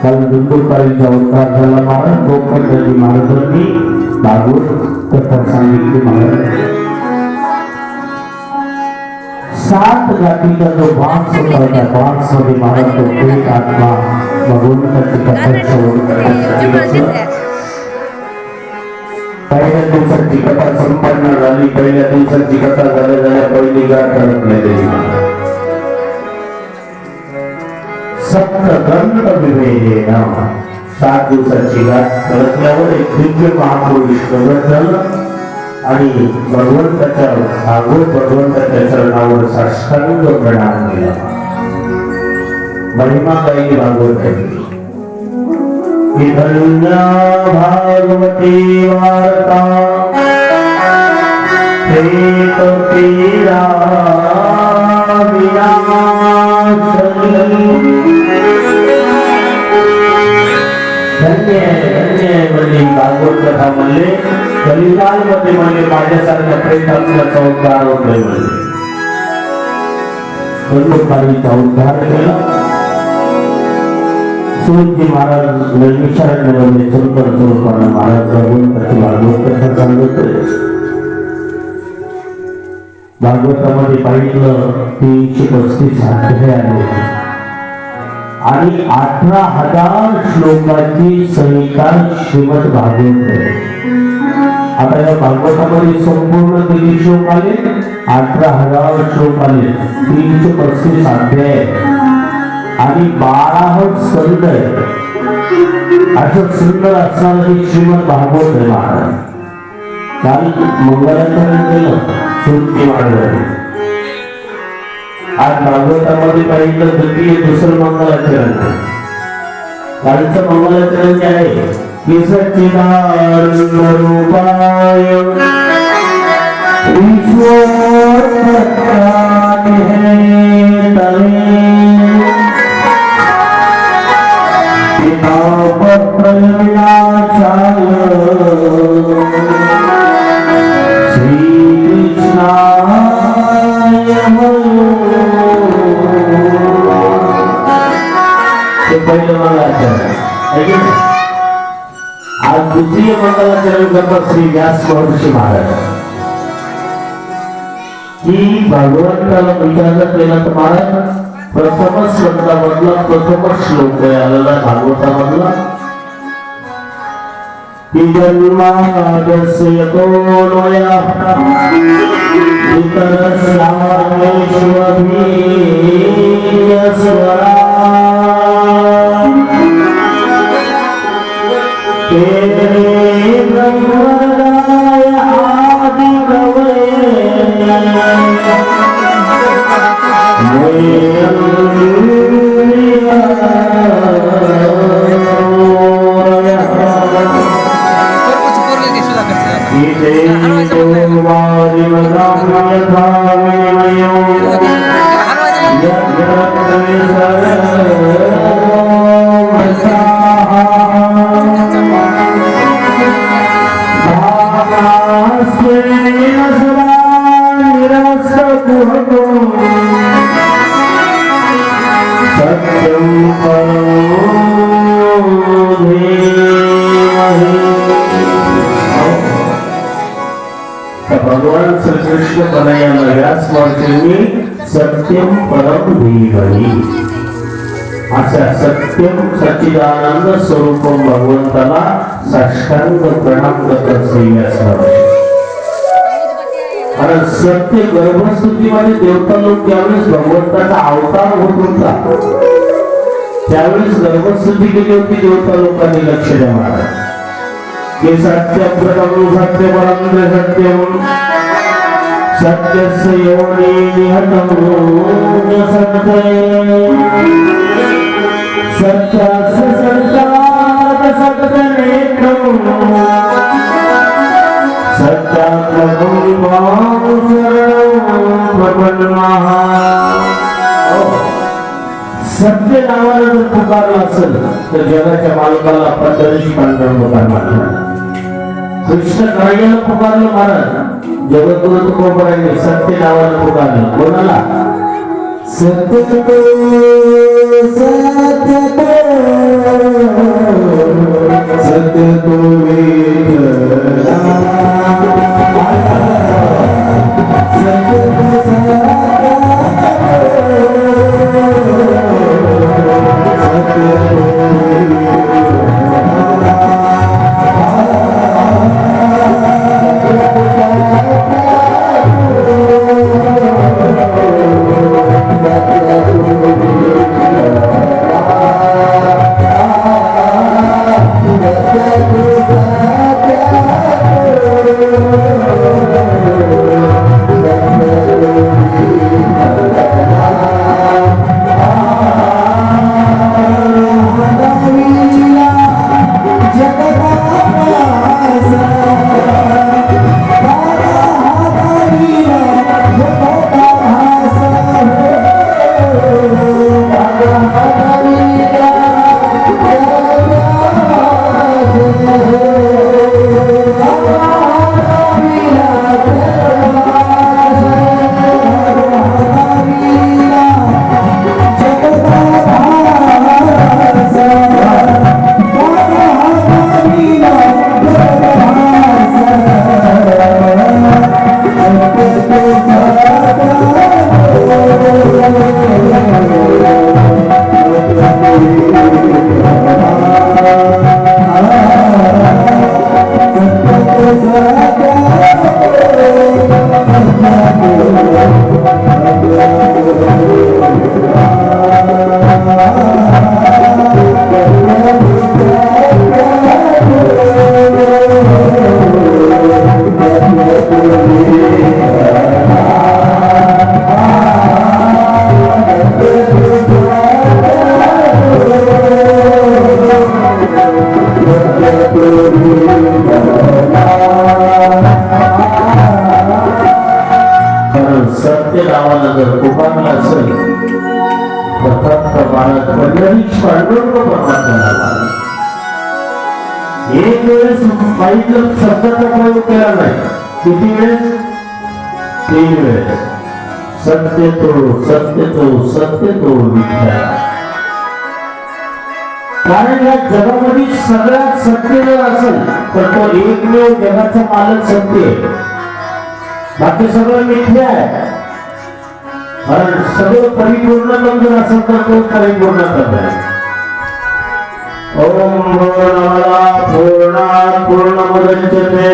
काल दुंदुरकारीचा उद्धार झाला महाराज. गोपकर्णी महाराजांनी भागवत कथा सांगितली महाराज. 7 जातीचा जो भाग होता त्या भागमध्ये महाराज तो एक आत्मा भगवंताची कथा श्रवण करण्यासाठी पहिल्या दिवसाची कथा संपन्न झाली. पहिल्या दिवसाची कथा झाल्या पहिली गाठ ठरवण्यात आली. सप्तग्रंथ विभेदेन 7 दिवसाची गाठ ठरवल्यावर एक दिव्य महापुरुष प्रगट झालं आणि भगवंताच्या भगवंताच्या चरणावर साष्टांग प्रणाम केला. महिमा गायली भागवत धन्या भागवती वार्ता प्रेत पीडा धन्य धन्य म्हणले भागवत कथा म्हणले. कलिकाल मध्ये म्हणले माझ्यासारख्या प्रेतात्म्याचा उद्धार होतोय म्हणले. दुंदुरकारीचा उद्धार केला. सूर्यजी महाराज नैमिषारण्यमध्ये सुंदर स्वरूपाने महाराज भगवंताची भागवत कथा सांगत होते. भागवतामध्ये पाहिलं 335 अध्याय आले आणि 18,000 श्लोकाची संहिता श्रीमद भागवत आहे. आता या भागवतामध्ये संपूर्ण किती श्लोक आले? 18,000 श्लोक आले. 335 अध्याय आणि 12 स्कंद आहे. असं सुंदर असणारे श्रीमद भागवत आहे महाराज. काल मंगलाचरण केलं सूर्यजी महाराजांनी. आज भागवतामध्ये पाहिलं दुसरं मंगलाचरण. कालचं मंगलाचरण जे आहे की सच्चिदानंद रूपाय ईश्वर आज द्वितीय मंगलाचरण करतात श्री व्यास महर्षी महाराज. की भगवंताला विचारलं केलं तर महाराज प्रथम श्लोकामधला प्रथम श्लोक आलेला भागवतामधला की जन्माद्यस्य यतोऽन्वयः भगवान श्रीकृष्ण कन्हैया व्यास महर्षींनी सत्यम परम धीमहि अशा सत्यम सच्चिदानंद स्वरूपम भगवंताला साष्टांग प्रणाम करत व्यास महर्षी. कारण सत्य गर्भस्तुतीमध्ये देवता लोक त्यावेळेस भगवंताचा अवतार होत होता. त्यावेळेस गर्भस्तुती केली होती देवता लोकांनी. लक्ष द्या महाराज की सत्य प्रथम सत्य परम सत्यम सत्यस्य योनि निहतं सत्य सत्यस्य संसार सत्यनेत्रं सत्यात्मकं मां शरणं प्रपन्नः. सत्य नावाला जर पुकारला असेल तर जगाच्या मालकाला पंढरीची पांढरं पुकारला. कृष्ण कन्हैयाला पुकारलं महाराज. जगद्गुरु तुकोबारायांनी सत्य नावाला पुकारलं. कोणाला? सत्य सत्य सत्य नावाला जर पुकारला असेल तर फक्त भारत पंढरीच पांडुरंग परमात्म्याला एक वेळेस पाहिजे शब्दाचा प्रयोग केला नाही. किती वेळेस? 3 वेळेस. सत्य तो सत्य तो सत्य तो विठ्ठल. कारण या जगामध्ये सगळ्यात सत्य जर असेल तर तो एकमेव जगाचा मालक सत्य आहे. बाकी सगळं मिथ्या आहे. कारण सगळं परिपूर्ण जर असेल तर तो परिपूर्ण आहे. ओम पूर्णमदा पूर्णात् पूर्णमुदच्यते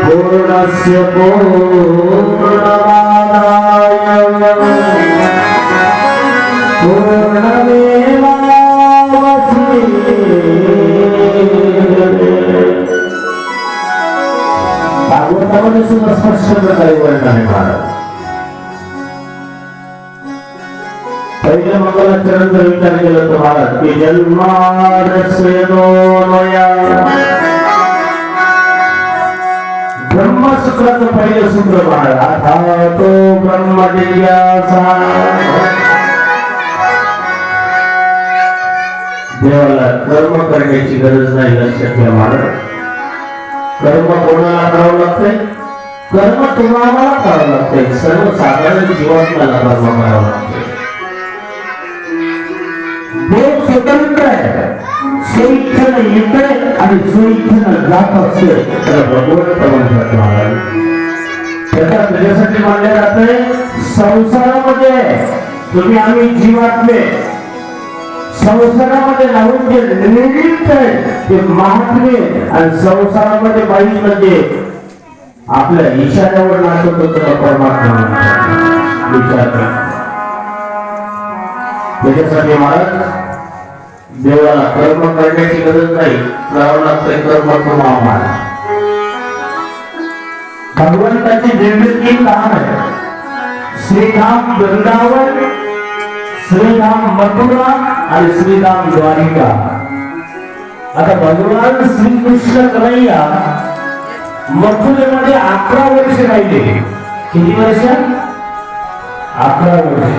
पूर्णस्य पूर्णमादाय पूर्णमेवावशिष्यते. भागवतामध्ये सुद्धा स्पष्ट प्रकारे वर्णन आहे महाराज. पहिले मंगलाचरण जर विचार केला तर महाराज की जन्माद्यस्य दोनया ब्रह्मसूत्राचं पहिलं सूत्र महाराज अथातो ब्रह्म जिज्ञासा. देवाला कर्म करण्याची गरज नाही लक्षात घ्या महाराज. कर्म कोणाला करावं लागतंय? कर्म तुम्हाला करावं लागतंय. सर्वसाधारण जीवात्म्याला कर्म करावं लागतंय. देव स्वतंत्र आहे. स्वेच्छेने येते आणि स्वेच्छेने जात असते. त्याला भगवंत म्हणतात महाराज. त्याचा त्याच्यासाठी मानले जाते संसारामध्ये तुम्ही आम्ही जीवात्मे संसारामध्ये राहून जे निमित्त आहे ते महात्मे आणि संसारामध्ये बाई म्हणजे आपल्या इशाऱ्यावर नाचत होतं परमात्मा विचार करा. त्याच्यासाठी महाराज देवाला कर्म करण्याची गरज नाही. करावं लागतंय कर्म तुम्हाला. भगवंताची निर्मिती काम आहे. श्रीधाम वृंदावन, श्रीधाम मथुरा आणि श्रीधाम द्वारिका. आता भगवान श्रीकृष्ण कन्हैया मथुरेमध्ये 11 वर्ष राहिले. किती वर्ष? 11 वर्ष.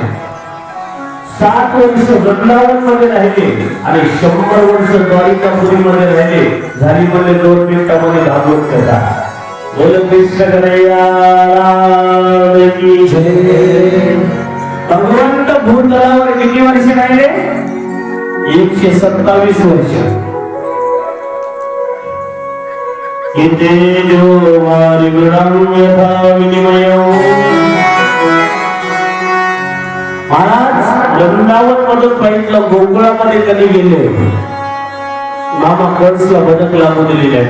7 वर्ष वृंदावन मध्ये राहिले आणि 100 वर्ष द्वारिकापुरीमध्ये राहिले. झाली मध्ये 2 मिनिटामध्ये भागवत कथा. बोल कृष्ण कन्हैया की जय. भगवंत भूतलावर किती वर्ष राहिले? 127 वर्ष. तेजो वारिगुणं यथा विनिमयो. महाराज वृंदावन मधून बघितलं गोकुळामध्ये कधी गेले? मामा कळसला बदक लागू दिलेले आहे.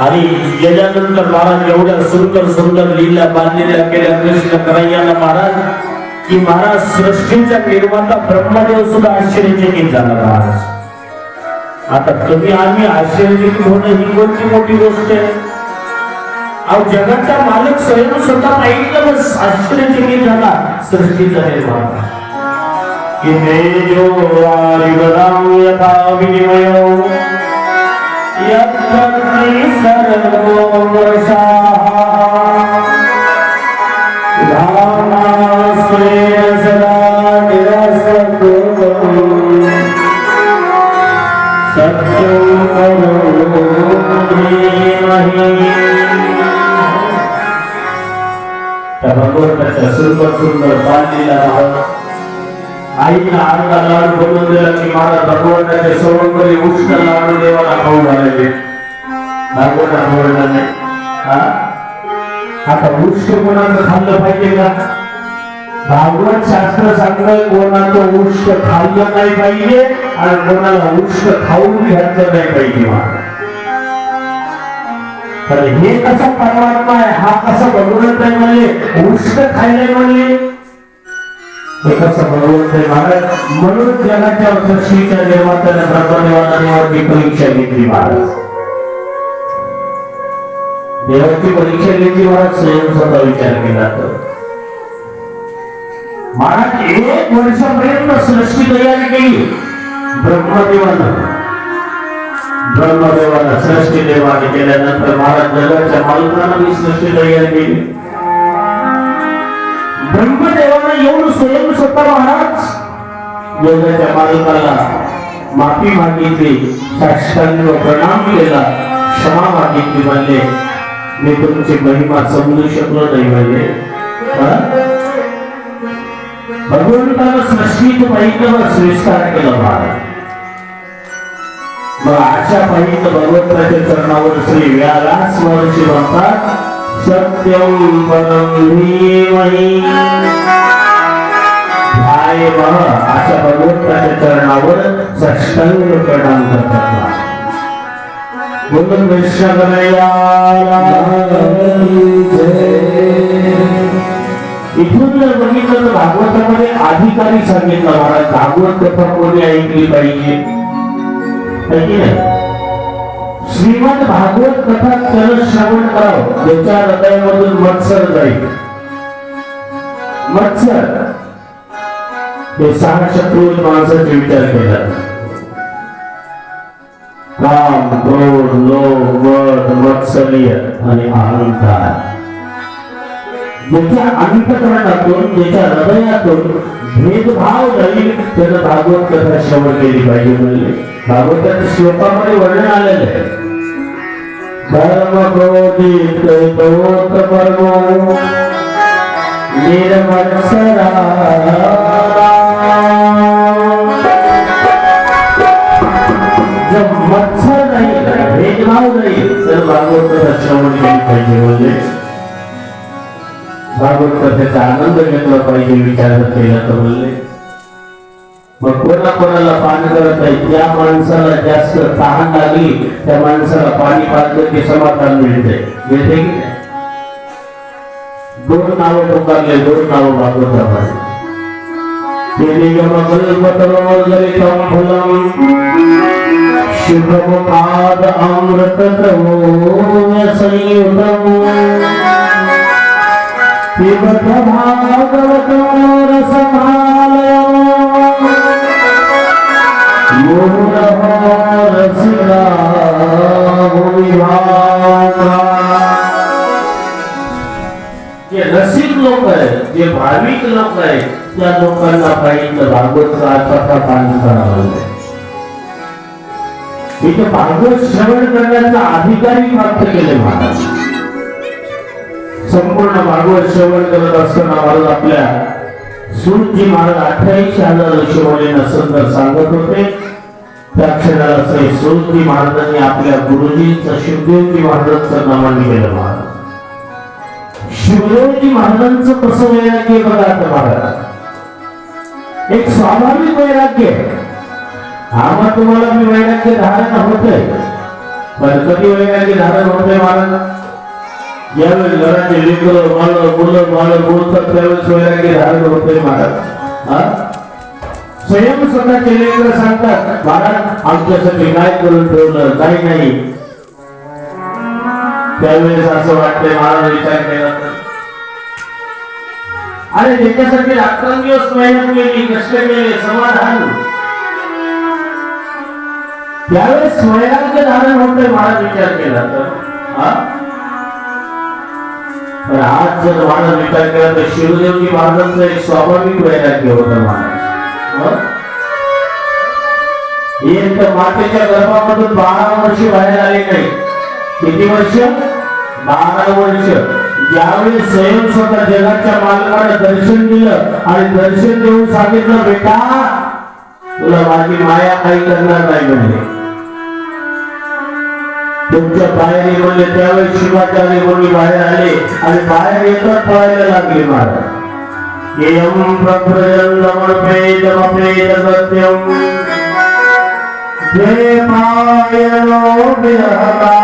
आणि याच्यानंतर महाराज एवढ्या सुंदर सुंदर लीला बांधलेल्या केल्या कृष्ण कन्हैयाला महाराज की महाराज सृष्टीचा निर्माता ब्रह्मदेव सुद्धा आश्चर्यचकित झाला महाराज. आता तुम्ही आम्ही आश्चर्यचकित होणं ही कोणती मोठी गोष्ट आहे? अहो जगाचा मालक स्वयं स्वतः ऐकलंच आश्चर्यचकित झाला सृष्टीचा निर्माता. की तेजो वारिगुणं यथा विनिमयो यत्पत्नी सर्वो वर्षाः धामास्वेन सदा निरसतो सत्यं करो धीमहि. त्या भगवंताच्या सुंदर सुंदर बांधलेला आईला अर्धा लाडू बनवून दिला की महाराज भगवंताच्या सवंगरी उष्ण लाडू देवाला खाऊ घालायचे. भागवतात बोलणार नाही. आता उष्ण कोणाचं खाल्लं पाहिजे का? भागवत शास्त्र सांगतं कोणाचं उष्ण खाल्लं नाही पाहिजे आणि कोणाला उष्ण खाऊन घ्यायचं नाही पाहिजे. तर हे कसं परमात्मा आहे? हा कसं भगवंत आहे? म्हणजे उष्ण खायला म्हणले कसं भगवंत महाराज म्हणून जगाच्या सृष्टीच्या निर्मात्याने ब्रह्मदेवाला देवाची परीक्षा घेतली महाराज. देवाची परीक्षा घेतली महाराज. स्वयं स्वतः विचार केला तर महाराज 1 वर्षापर्यंत सृष्टी तयार केली ब्रह्मदेवाला सृष्टी निर्माण केल्यानंतर महाराज जगाच्या मालकांना मी सृष्टी तयार केली. ब्रह्मदेवाला येऊन स्वयं स्वतः महाराज जगाच्या मालकाला माफी मागितली, साष्टांग प्रणाम केला, क्षमा मागितली. म्हणले मी तुमची महिमा समजू शकलो नाही. म्हणजे भगवंतानं सृष्टीत पाहिलं स्वीकार केलं महाराज. मग अशा पाहिलं भगवंताच्या चरणावर श्री व्यास महर्षी म्हणतात सत्यम परम धीमहि. अशा भगवंताच्या चरणावर साष्टांग प्रणाम करतात. बोलून कृष्ण कन्हैया. इथून जर बघितलं तर भागवतामध्ये अधिकारी सांगितलं महाराज भागवत कथा कोणी ऐकली पाहिजे. श्रीमद भागवत कथा त्यानं श्रवण करावं ज्याच्या हृदयामधून मत्सर जाईल. मत्सर हे 6 शत्रू माणसाचे विचार केला. काम, क्रोध, लोभ, मद, मत्सर्य आणि अहंकार. ज्याच्या अंतःकरणातून ज्याच्या हृदयातून भेदभाव जाईल त्यानं भागवत कथा श्रवण केली पाहिजे. म्हणजे भागवताच्या श्लोकामध्ये वर्णन आलेलं आहे. धर्म क्रोधित परमो निर्मत्सरा. जब मत्सर नाही भेदभाव नाही तर भागवत कथा श्रवण केली पाहिजे. म्हणजे भागवत कथेचा आनंद घेतला पाहिजे विचार केला तर. बोलले मग कोणाला पाणी करत आहे. ज्या माणसाला जास्त तहान लागली त्या माणसाला पाणी पाजलं की समाधान मिळते. मिळते की नाही. 2 नावं पुकारले, 2 नावं भागवतामध्ये. शुभमुखाद अमृतद्रव्यसंयुतम् पिबत भागवतो रसमालयम् मूढो रसिका भुविभागा. जे रसिक लोक आहेत, जे भाविक लोक आहेत त्या लोकांना पाहिजे भागवत कथा पान करावं. इथे भागवत श्रवण करण्याचा अधिकारी प्राप्त केले महाराज. संपूर्ण भागवत श्रवण करत असताना महाराज आपल्या सूतजी महाराज 28,000 ऋषीमुनींना सुंदर सांगत होते. त्या क्षणाला श्री सूतजी महाराजांनी आपल्या गुरुजींचं शिवदेवजी महाराजांचं नमन केलं. महाराज शिवदेवजी महाराजांचं कसं वैराग्य बघा आता महाराज. एक स्वाभाविक वैराग्य. आम्हा तुम्हाला मी वैराग्य धारण होतंय पण कधी वैराग्य धारण होतंय महाराज. ज्यावेळेस घराचे लेकरं मुलं बोलतात त्यावेळेस वैराग्य धारण होतंय महाराज. स्वयं स्वतःचे लेकरं सांगतात महाराज आमच्यासाठी काय करून ठेवलं काही नाही. त्यावेळेस असं वाटतंय महाराज विचार केला तर अरे त्याच्यासाठी रात्रंदिवस मेहनत केली, कष्ट केले, समाधान. त्यावेळेस वैराग्य धारण होतंय महाराज विचार केला तर. पण आज जर महाराज विचार केला तर शिवदेवजी महाराजांचं एक स्वाभाविक वैराग्य होतं महाराज. एक तर मातेच्या गर्भामधून 12 वर्ष बाहेर आले नाही. किती वर्ष? 12 वर्ष. ज्यावेळेस स्वयं स्वतः जगाच्या मालकाने दर्शन दिलं आणि दर्शन देऊन सांगितलं बेटा तुला माझी माया काही करणार नाही म्हणजे तुमच्या बाहेर म्हणले. त्यावेळेस शिवाचार्य मुनी बाहेर आले आणि बाहेर येतात पळायला लागले महाराज. येयं प्रप्रजन्दमपेदमपेद सत्यं देवायनो विहतारा